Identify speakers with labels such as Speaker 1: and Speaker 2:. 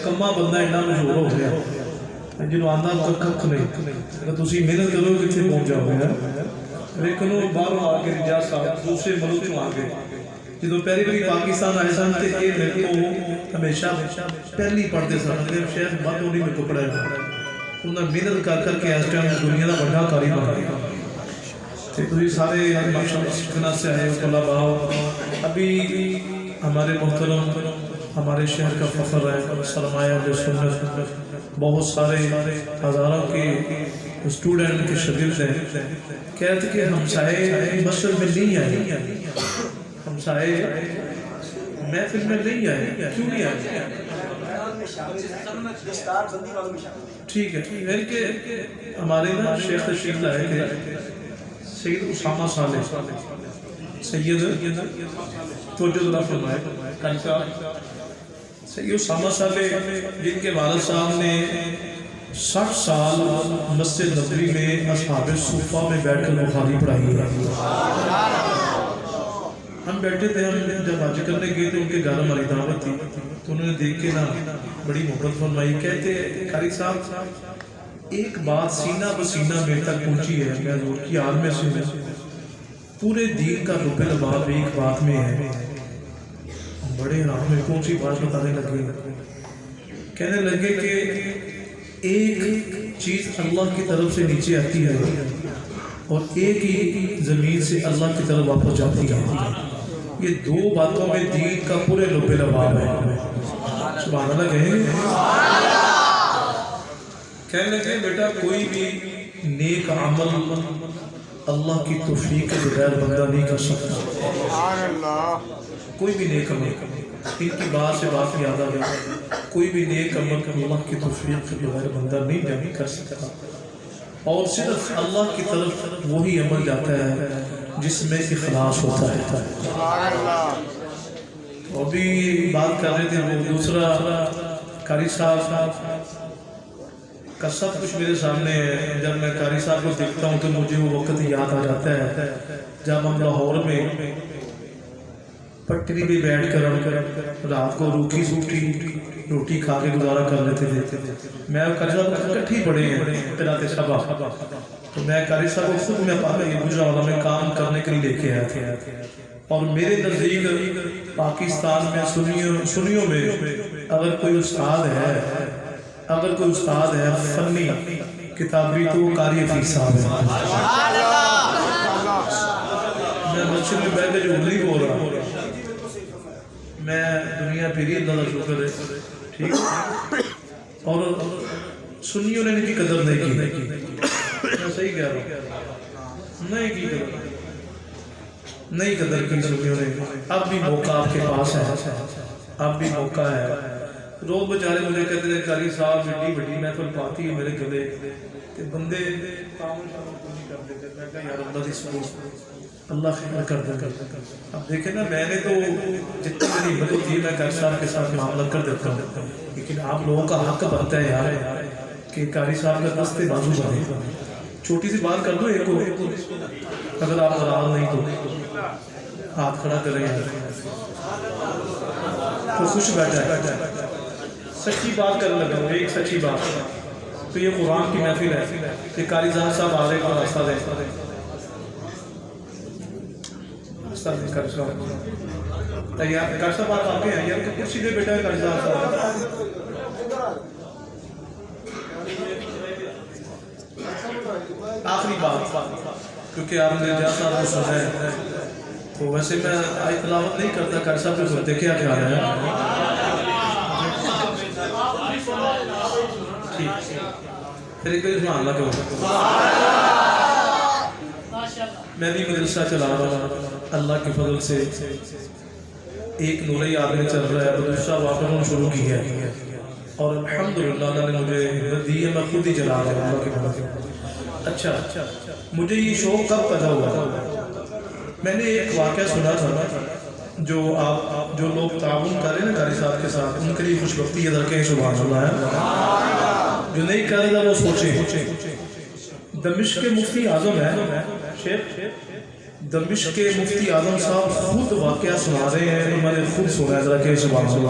Speaker 1: نکما بندہ ایڈا مشہور ہو گیا جنہوں آدھا ککھ نہیں اگر تسی محنت کرو کتنے پہنچ جاؤ گے لیکن وہ باہروں آ کے رجا صاحب دوسرے ملک چوں آ گئے جدو پہلی باری پاکستان آئے سن تے یہ میرے کو ہمیشہ پہلی پڑھتے سن شاید بند ہونی میرے کو پڑھایا انہوں نے محنت کر کر کے اس ٹائم دنیا کا بڑا کاری بن گیا تے تسی سارے ماشاءاللہ سکھنا سے آئے ہو طلباء ابھی ہمارے محترم ہمارے شہر کا فخر ہے سرمایہ جو سنت بہت سارے ہزاروں کے اسٹوڈنٹ کے شاگرد ہیں کہتے کہ ہمسائے مسجد میں نہیں آئے ہمسائے محفل میں نہیں آئے کیوں نہیں آئے ٹھیک ہے پھر کہ ہمارے نا شیخ تشریف لائے تھے سید اسامہ صالح سید توجہ ذرا فرمائے سید اسامہ صالح جن کے والد صاحب نے 60 سال مسجد نبوی میں اصحاب صفہ میں بیٹھ کر بخاری پڑھائی ہے ہم بیٹھے تھے ہم جب حج کرنے گئے تھے ان کے گھر ہماری دعوت تھی تو انہوں نے دیکھ کے نا بڑی محبت فرمائی کہتے قاری صاحب ایک بات سینہ بسینہ میرے تک پہنچی ہے میں حضور کی حال میں سے پورے دین کا رب لباب ایک بات میں ہے بڑے حیران میں کون سی بات بتانے لگے کہنے لگے کہ ایک چیز اللہ کی طرف سے نیچے آتی ہے اور ایک ہی زمین سے اللہ کی طرف واپس جاتی ہے یہ دو باتوں میں دین کا پورے لب لباب ہے سبحان اللہ کہیں کہنے لگے بیٹا کوئی بھی نیک عمل اللہ کی توفیق کے بغیر بندہ نہیں کر سکتا کوئی بھی نیک عمل ان کی بات سے بات یاد آ گئی کوئی بھی نیک عمل اللہ کی توفیق کے بغیر بندہ نہیں کر سکتا اور صرف اللہ کی طرف وہی عمل جاتا ہے جس میں اخلاص ہوتا ہے اور بھی بات کر رہے تھے وہ دوسرا قاری صاحب کا سب کچھ میرے سامنے ہے جب میں قاری صاحب کو دیکھتا ہوں تو مجھے وہ وقت یاد آ جاتا ہے جب ہم لاہور میں پٹری پہ بیٹھ کر رات کو روکھی سوکھی روٹی کھا کے گزارا کر لیتے تھے میں قاری صاحب کٹھی پڑے ہیں قرات صبا تو میں قاری صاحب کو خود میں یہ گجرا والا میں کام کرنے کے لیے لے کے آیا تھے اور میرے نزدیک پاکستان میں سنیوں میں اگر کوئی استاد ہے فنی کتابی تو قاری حفیظ صاحب ہے میں مسجد میں بیٹھ کے جو نہیں بول رہا ہوں میں دنیا پھیری اللہ کا شکر ہے ٹھیک اور سنیوں نے ان کی قدر نہیں کی میں صحیح کہہ رہا ہوں نہیں قدر کی سنیوں نے اب بھی موقع آپ کے پاس ہے اب بھی موقع ہے روز بچارے مجھے کہتے ہیں قاری صاحب بڑی محفل پاتی ہے میرے گلے کہ بندے کام نہیں کر دیتے میں کہا یار اللہ کی سپورٹ اللہ خیر کر دے اب دیکھیں نا میں نے تو جتنی میری مدد تھی میں قاری صاحب کے ساتھ معاملہ کر دیتا ہوں لیکن آپ لوگوں کا حق بنتا ہے یار کہ قاری صاحب کا دستے بازو بنے چھوٹی سی بات کر دو ایک کو اگر آپ ناراض نہیں تو ہاتھ کھڑا کریں تو خوش بیٹھا ہے سچی بات کرنے لگا ہوں ایک سچی بات تو یہ قرآن کی محفل ہے کہ قاری صاحب آ رہے کو راستہ دیں راستہ دیں قاری صاحب تیار قاری صاحب آپ آگے ہیں یار کہ کرسی دے بیٹھا ہے قاری صاحب آخری بات کیونکہ آپ نے جیسا وہ سنا ہے تو ویسے میں آئی تلاوت نہیں کرتا قاری صاحب کو دیکھے کیا خیال ہے پھر ایک بار اللہ کے وقت میں بھی مدرسہ چلا رہا اللہ کے فضل سے ایک نوری آدمی چل رہا ہے دوسرا واپروں شروع کی ہے اور الحمدللہ اللہ نے مجھے ہمت دی ہے میں خود ہی چلا رہا ہوں اللہ کے فضل سے اچھا مجھے یہ شوق کب پیدا ہوا میں نے ایک واقعہ سنا تھا جو لوگ تعاون کر رہے ہیں نا قاری صاحب کے ساتھ ان کے لیے خوش بختی ہے درکیں سبحان اللہ ہے جو نہیں کر رہا وہ سوچیں دمشق کے مفتی اعظم ہے شیخ دمشق کے مفتی اعظم صاحب خود واقعہ سنا رہے ہیں انہوں نے خود سنا ہے درکیں سبحان اللہ